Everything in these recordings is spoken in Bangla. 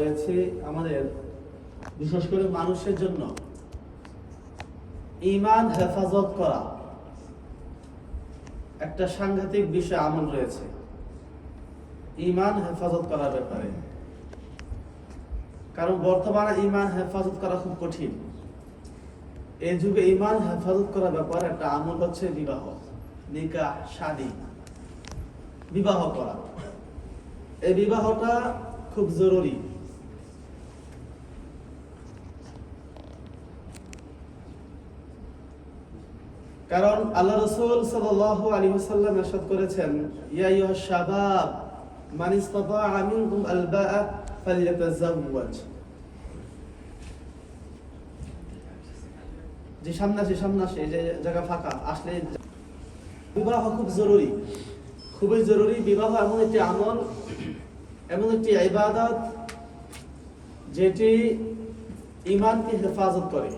রয়েছে আমাদের বিশেষ করে মানুষের জন্য ঈমান হেফাজত করা একটা সাংঘাতিক বিষয় আমল রয়েছে। ঈমান হেফাজত করার ব্যাপারে, কারণ বর্তমানে ঈমান হেফাজত করা খুব কঠিন। এই যুগে ঈমান হেফাজত করার ব্যাপারে একটা আমল হচ্ছে বিবাহ, নিকাহ, শাদী, বিবাহ করা। এই বিবাহটা খুব জরুরি। কারণ আল্লাহ রাসূল সাল্লাল্লাহু আলাইহি ওয়াসাল্লাম ইরশাদ করেছেন, ইয়া আইয়ুহাশ শাবাব মান ইসতাতাআ মিনকুম আল-বা'a ফালইয়াতাযাওয়াজ। যে সামনে আসে এই যে জায়গা ফাঁকা আসলে, বিবাহ খুব জরুরি, খুবই জরুরি। বিবাহ এমন একটি আমল, এমন একটি ইবাদত যেটি ईमान की हिफाजत करे।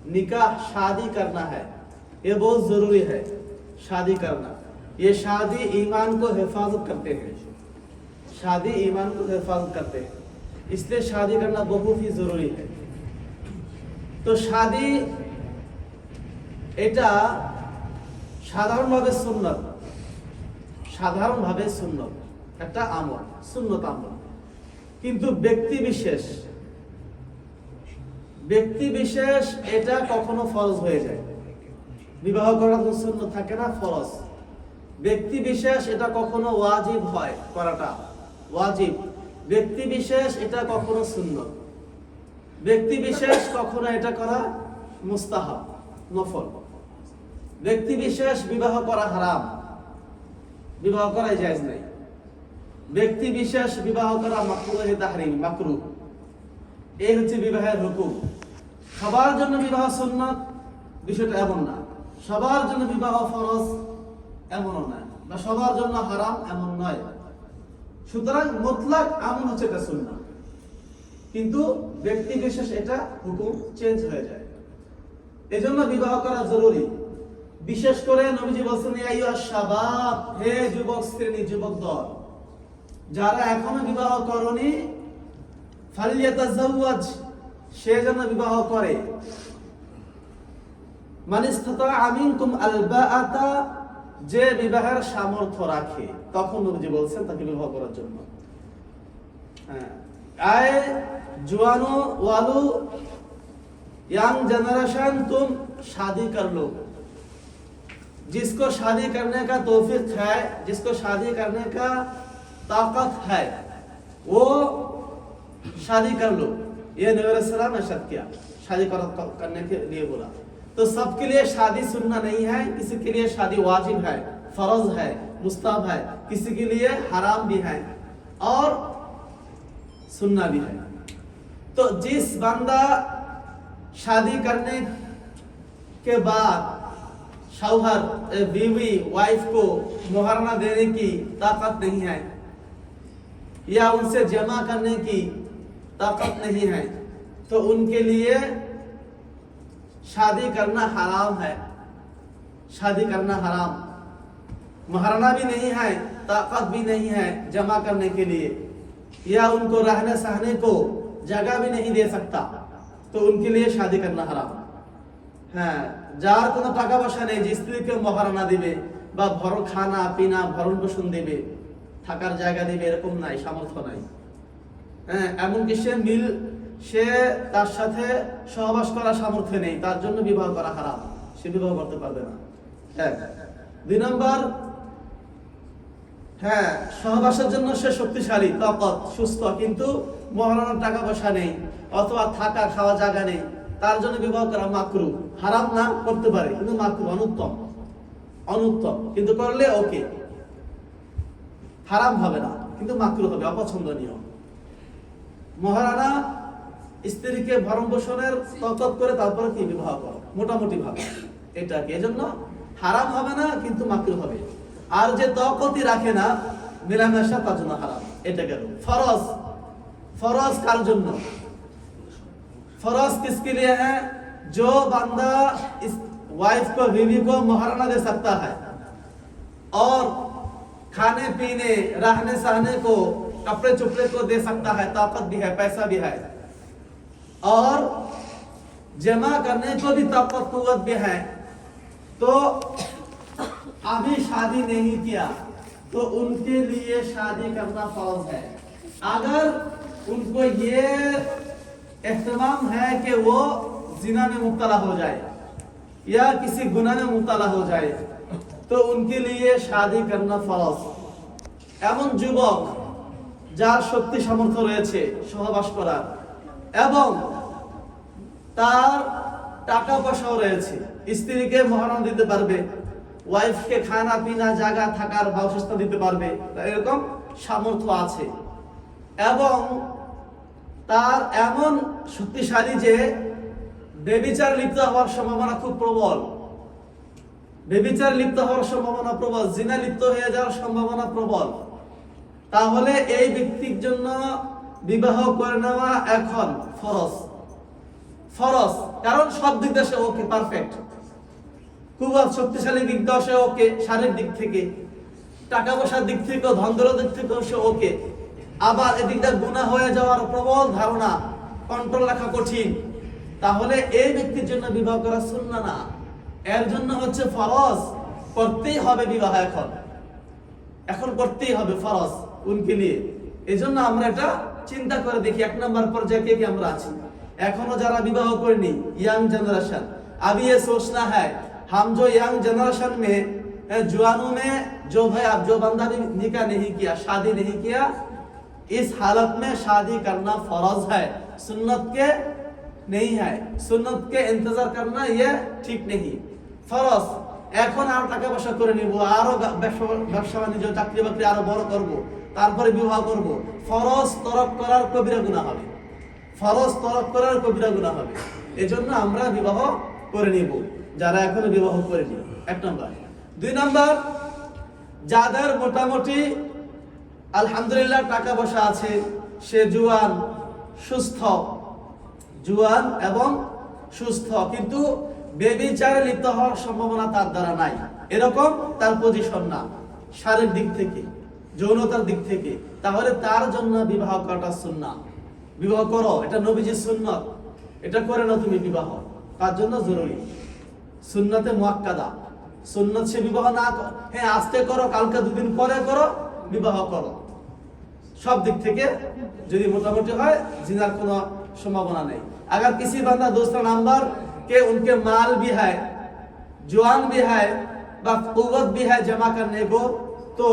निकाह शादी करना है, ये बहुत जरूरी है। शादी करना, ये शादी ईमान को हिफाजत करते हैं, शादी ईमान को हिफाजत करते हैं, इसलिए शादी करना बहुत ही जरूरी है। तो शादी এটা সাধারণভাবে সুন্নত, সাধারণভাবে সুন্নত, একটা আমল, সুন্নত আমল। কিন্তু ব্যক্তি বিশেষ এটা কখনো ফরজ হয়ে যায়। বিবাহ করা তো সুন্নত থাকে না, ফরজ। ব্যক্তি বিশেষ এটা কখনো ওয়াজিব হয়, করাটা ওয়াজিব। ব্যক্তি বিশেষ এটা কখনো সুন্নত, ব্যক্তি বিশেষ কখনো এটা করা মুস্তাহাব, নফল। ব্যক্তি বিশেষ বিবাহ করা হারাম, বিবাহ করাই জায়েজ নাই। ব্যক্তি বিশেষ বিবাহ করা মাকরুহে তাহরিম, মাকরুহ। এই হচ্ছে বিবাহের হুকুম। সবার জন্য বিবাহ সুন্নাত, বিষয়টা এমন না। সবার জন্য বিবাহ ফরজ, এমনও নয়। বা সবার জন্য হারাম, এমন নয়। সুতরাং মুতলাক আমল হচ্ছে এটা সুন্নাত, কিন্তু ব্যক্তি বিশেষ এটা হুকুম চেঞ্জ হয়ে যায়। এজন্য বিবাহ করা জরুরি। বিশেষ করে নবীজি বলেছেন, ইয়া আইয়ুহাশ শাবাব, হে যুবক শ্রেণী, যুবক দল, যারা এখনো বিবাহ করনি, ফালইয়াতাযাওয়াজ, সে যেন বিবাহ করে। মান ইসতাতাআ মিনকুম আল-বা'আতা, যে বিবাহের সামর্থ্য রাখে, তখন নবীজি বলছেন তাকে বিবাহ করার জন্য। আয়ে জওয়ানো ওয়ালু, यंग जनरेशन, तुम शादी कर लो। जिसको शादी करने का तौफीक है, जिसको शादी करने का ताकत है, वो शादी कर लो। ये नबी सल्लल्लाहु अलैहि वसल्लम ने किया, शादी करने के लिए बोला। तो सबके लिए शादी सुन्ना नहीं है, किसी के लिए शादी वाजिब है, फर्ज है, मुस्ताहब है, किसी के लिए हराम भी है और सुन्ना भी है। तो जिस बंदा शादी करने के बाद शौहर बीवी वाइफ को मुहरना देने की ताकत नहीं है, या उनसे जमा करने की ताकत नहीं है, तो उनके लिए शादी करना हराम है। शादी करना हराम। मुहरना भी नहीं है, ताकत भी नहीं है जमा करने के लिए, या उनको रहने सहने को जगह भी नहीं दे सकता, तो उनके लिए शादी करना हराम। হ্যাঁ, যার কোনো টাকা পয়সা নেই যে স্ত্রীকে মহারানা দিবে বা ভরণ খানা পিনা ভরণ পোষণ দিবে, থাকার জায়গা দিবে, এরকম নাই, সামর্থ্য নাই। হ্যাঁ, এমনকি সে তার সাথে সহবাস করার সামর্থ্য নেই, তার জন্য বিবাহ করা হারাম, সে বিবাহ করতে পারবে না। এক। দুই নম্বর, হ্যাঁ, সহবাসের জন্য সে শক্তিশালী, তাকত, সুস্থ, কিন্তু মহারানার টাকা পয়সা নেই অথবা থাকা খাওয়া জায়গা নেই, তার জন্য বিবাহ করা মাকরুহ। হারাম না, করতে পারে, কিন্তু মাকরুহ, অনুত্তম। কিন্তু করলে ওকে, হারাম হবে না, কিন্তু মাকরুহ হবে, অপছন্দনীয়। মহারানা স্ত্রীকে ভরণ পোষণের তকত করে তারপরে কি বিবাহ করো, মোটামুটি ভাবে এটাকে। এজন্য হারাম হবে না, কিন্তু মাকরুহ হবে। আর যে তকতই রাখে না, মেলামেশা, তার জন্য হারাম। এটা গেল ফরজ। फरज काल जन्नो, फरज किसके लिए है? जो बंदा इस वाइफ को, बीवी को मुहराना दे सकता है और खाने पीने रहने सहने को कपड़े चुपड़े को दे सकता है, ताकत भी है, पैसा भी है, और जमा करने को भी ताकत कुव्वत भी है, तो अभी शादी नहीं किया तो उनके लिए शादी करना फर्ज है। अगर उनको ये एहतमाम है कि वो जिना में मुब्तला हो जाए या किसी गुनाह में मुब्तला हो जाए तो उनके लिए शादी करना फर्ज। এমন যুবক যার শক্তি সামর্থ্য রয়েছে সহবাস করার এবং তার টাকা পয়সাও রয়েছে, স্ত্রীকে মহারণ দিতে পারবে, ওয়াইফকে খানা পিনা জায়গা থাকার ব্যবস্থা দিতে পারবে, এরকম সামর্থ্য আছে এবং তার এমন শক্তিশালী যে বেবিচার লিপ্ত হওয়ার সম্ভাবনা খুব প্রবল, বেবিচার লিপ্ত হওয়ার সম্ভাবনা প্রবল, জিনা লিপ্ত হয়ে যাওয়ার সম্ভাবনা প্রবল, তাহলে এই ব্যক্তির জন্য বিবাহ করে নেওয়া এখন ফরজ। ফরজ কারণ সব দিক দিয়ে সে ওকে, পারফেক্ট, খুব শক্তিশালী দিক দিয়ে সে ওকে, শারীরিক দিক থেকে, টাকা পয়সার দিক থেকে, ধন দৌলতের দিক থেকে সে ওকে, আবার এদিকটা গুনাহ হয়ে যাওয়ার প্রবল ধারণা, কন্ট্রোল রাখা কঠিন, তাহলে এই ব্যক্তির জন্য বিবাহ করা সুন্নাহ না, এর জন্য হচ্ছে ফরজ, করতেই হবে বিবাহ, এখন করতেই হবে, ফরজ উনকে নিয়ে। এই জন্য আমরা এটা চিন্তা করে দেখি এক নম্বর পর্যায়ে কে কে আমরা আছি। এখনো যারা বিবাহ করেনি, यंग जनरेशन, अभी ये सोचना है हम जो यंग जनरेशन में जवानों में जो भाई अब जो बंदा भी निकाह नहीं किया, शादी नहीं किया, इस हालत में शादी करना फर्ज है, सुन्नत के नहीं है, सुन्नत के इंतजार करना ये ठीक नहीं, फर्ज। এখন আর টাকা পয়সা করে নিব, আরো ব্যবসা বাণিজ্য চাকরি বাকরি আরো বড় করব, তারপরে বিবাহ করব, ফরজ তরক করার কবিরা গুনাহ হবে, ফরজ তরক করার কবিরা গুনাহ হবে। এজন্য আমরা বিবাহ করে নিব যারা এখনো বিবাহ করেনি, এক নম্বর। দুই নম্বর, যাদের মোটামুটি আলহামদুলিল্লাহ টাকা পয়সা আছে, সে জুয়ান সুস্থ, জুয়ান এবং সুস্থ, কিন্তু বেবিচারে লিপ্ত হওয়ার সম্ভাবনা তার দ্বারা নাই, এরকম তার পজিশন না শারীরিক দিক থেকে, যৌনতার দিক থেকে, তাহলে তার জন্য বিবাহ করাটা সুন্নাহ। বিবাহ করো, এটা নবীজির সুন্নাত, এটা করে না তুমি বিবাহ, তার জন্য জরুরি, সুন্নাতে মুআক্কাদা, সুন্নাত সে বিবাহ না, হ্যাঁ আজকে করো, কালকে দুদিন পরে করো, বিবাহ করো, সব দিক থেকে যদি মোটামুটি হয় জিনার কোনো সম্ভাবনা নেই। अगर किसी बंदा दूसरा नंबर के उनके माल भी है, जवान भी है, कुव्वत भी है जमा करने को, तो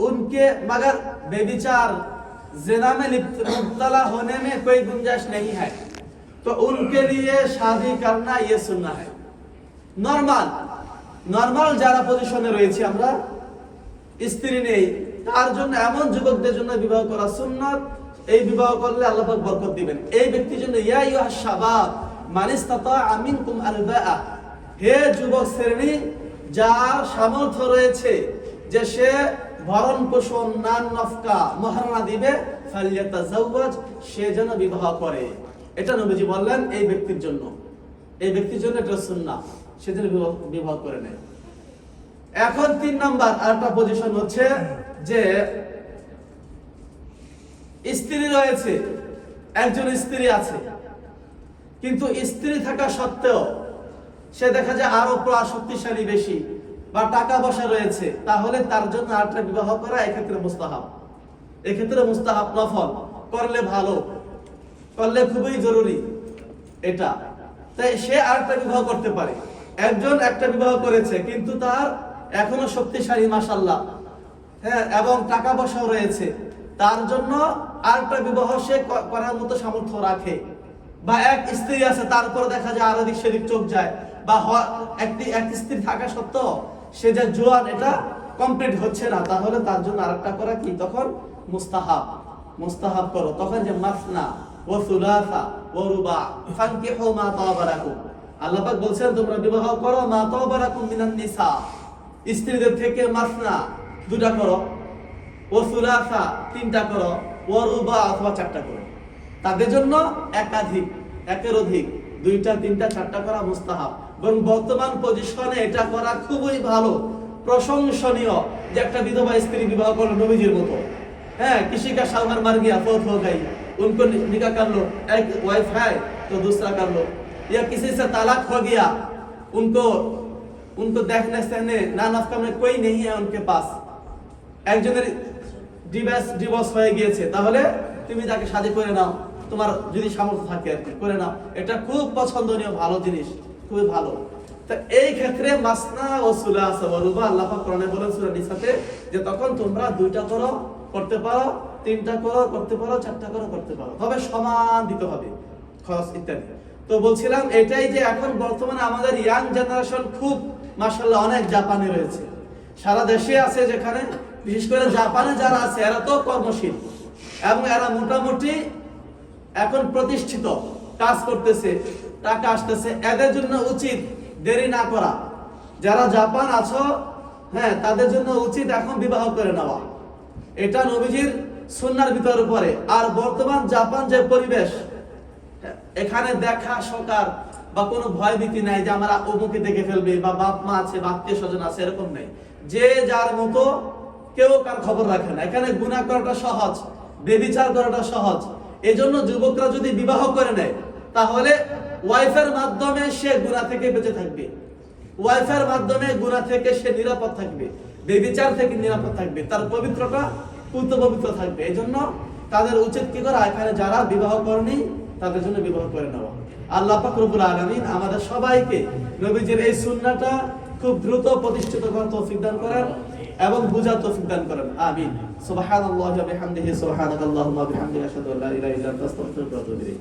उनके मगर बेविचार जिना में मुब्तला होने में कोई गुंजाइश नहीं है, तो उनके लिए शादी करना ये सुन्नाह है। নরমাল যারা পজিশনে রয়েছে আমরা, স্ত্রী নেই, তার জন্য এমন যুবকদের জন্য বিবাহ করা সুন্নাত। এই বিবাহ করলে আল্লাহ পাক বরকত দিবেন। এই ব্যক্তির জন্য ইয়া আইয়ুহাশ শাবাব মান ইসতাতা মিনকুম আল বাআ, হে যুবক শ্রেণী যার সামর্থ্য রয়েছে যে সে ভরণ পোষণ নান নফকা মহারণা দিবে, ফালিয়াতাজাওয়াজ, সে যেন বিবাহ করে। এটা নবীজি বললেন এই ব্যক্তির জন্য, এই ব্যক্তির জন্য এটা সুন্নাহ, সে যেন বিবাহ করে নেয়। এখন তিন নাম্বার আরেকটা পজিশন হচ্ছে যে স্ত্রী রয়েছে, একজন স্ত্রী আছে, কিন্তু স্ত্রী থাকা সত্ত্বেও সে দেখা যায় আরো শক্তিশালী বেশি বা টাকা পয়সা রয়েছে, তাহলে তার জন্য আরেকটা বিবাহ করা এক্ষেত্রে মুস্তাহাব, এক্ষেত্রে মুস্তাহাব, নফল, করলে ভালো, করলে খুবই জরুরি এটা। তাই সে আরেকটা বিবাহ করতে পারে। একজন একটা বিবাহ করেছে কিন্তু তার এখনো শক্তিশালী মাশাআল্লাহ, হ্যাঁ, এবং টাকা পয়সাও রয়েছে, তার জন্য আরেকটা বিবাহ সে করার মতো সামর্থ্য রাখে। বা এক স্ত্রী আছে, তারপর দেখা যায় আরো দিক সেদিক চোখ যায়, বা এক স্ত্রী থাকা সত্ত্বেও সে যে জোয়ান এটা কমপ্লিট হচ্ছে না, তাহলে তার জন্য আরেকটা করা কি তখন মুস্তাহাব, মুস্তাহাব করো তখন, যে মাসনা ওয়া সুলাসা ওয়া রুবা ফানকিহু মা তাবা লাকুম, আল্লাহ পাক বলছেন তোমরা বিবাহ করো মা তাবা লাকুম মিনান নিসা, স্ত্রীদের থেকে মাসনা দুটা করো, ওয়া সুলাসা তিনটা করো, ওয়া রুবা অথবা চারটা করো। তাদের জন্য একাধিক, একের অধিক, দুইটা তিনটা চারটা করা মুস্তাহাব। এবং বর্তমান পজিশনে এটা করা খুবই ভালো, প্রশংসনীয় যে একটা বিধবা স্ত্রী বিবাহ করলো নবীজির মতো, किसी का शौहर मर गया, फौत हो गई, उनको निकाह कर लो, एक वाइफ है तो दूसरा कर लो, या किसी से तलाक हो गया, उनको देखने सहने ना नफका में कोई नहीं है उनके पास, একজনের ডিভোর্স হয়ে গিয়েছে, তাহলে তুমি তাকে শাদী করে নাও, তোমার যদি সামর্থ্য থাকে আর কি করে নাও। এটা খুব পছন্দনীয় ভালো জিনিস, খুবই ভালো। তা এই ক্ষেত্রে মাসনা ও সুলাসা ওয়া রুবা আল্লাহ পাক কোরআনে বলেন সূরা নিসাতে যে তখন তোমরা দুইটা করো করতে পারো, তিনটা করো করতে পারো, চারটা করো করতে পারো, তবে সমান দিতে হবে খরচ ইত্যাদি। তো বলছিলাম এটাই যে এখন বর্তমানে আমাদের ইয়াং জেনারেশন খুব মাশাআল্লাহ অনেক জাপানে রয়েছে, সারা দেশে আছে, যেখানে বিশেষ করে জাপানে যারা আছে এরা তো কর্মশীল এবং এরা মোটামুটি এখন প্রতিষ্ঠিত, কাজ করতেছে, টাকা আসতেছে। এদের জন্য উচিত দেরি না করা, যারা জাপান আছো তাদের জন্য উচিত এখন বিবাহ করে নেওয়া, এটা নবীজির সুন্নাহর ভিতরে পড়ে। আর বর্তমান জাপান যে পরিবেশ, এখানে দেখা সকার বা কোনো ভয় ভীতি নাই যে আমরা অমুকে দেখে ফেলবে বা বাপ মা আছে বা আত্মীয় স্বজন আছে, এরকম নাই। যে যার মতো, কেউ কার খবর রাখে না। এখানে গুনাহ করাটা সহজ, বেবিচার করাটা সহজ। এজন্য যুবকরা যদি বিবাহ করে নেয় তাহলে ওয়াইফের মাধ্যমে সে গুনাহ থেকে বেঁচে থাকবে, ওয়াইফের মাধ্যমে গুনাহ থেকে সে নিরাপদ থাকবে, বেবিচার থেকে নিরাপদ থাকবে, তার পবিত্রতা পবিত্র থাকবে। এজন্য তাদের উচিত কি করা, এখানে যারা বিবাহ করেনি তাদের জন্য বিবাহ করে নেওয়া। আল্লাহ পাক রব্বুল আলামিন আমাদের সবাইকে নবীজির এই সুন্নাহটা খুব দ্রুত প্রতিষ্ঠিত করার তৌফিক দান করেন এবং বুঝার তৌফিক দান করেন। আমিন। সুবহানাল্লাহি ওয়া বিহামদিহি, সুবহানাকাল্লাহুম্মা ওয়া বিহামদিকা, আশহাদু আল্লা ইলাহা ইল্লা আনতা, আস্তাগফিরুকা ওয়া আতুবু ইলাইক।